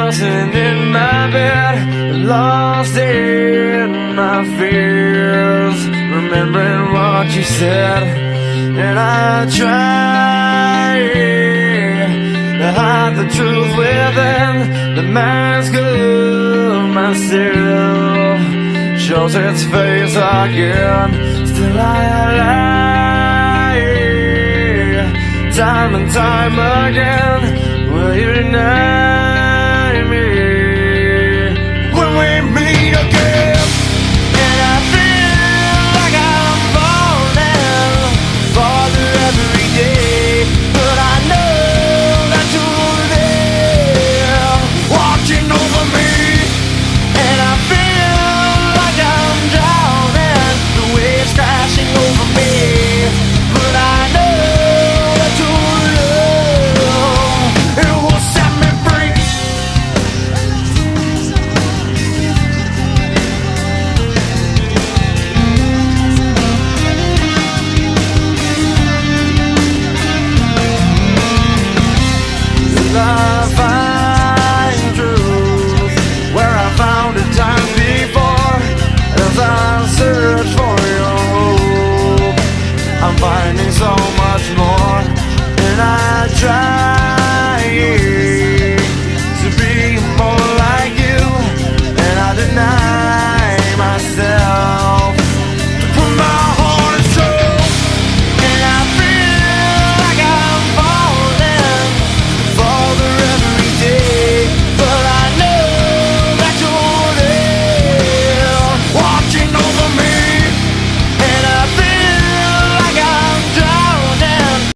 tossing in my bed, lost in my fears, remembering what you said. And I try to hide the truth within the mask of myself. Shows its face again. Still I lie, time and time again. Will you deny me when we meet again? And I feel like I'm falling farther every day, but I know that you're there, watching over me. And I feel like I'm drowning, the waves crashing over me, but I know that your love, it will set me free. La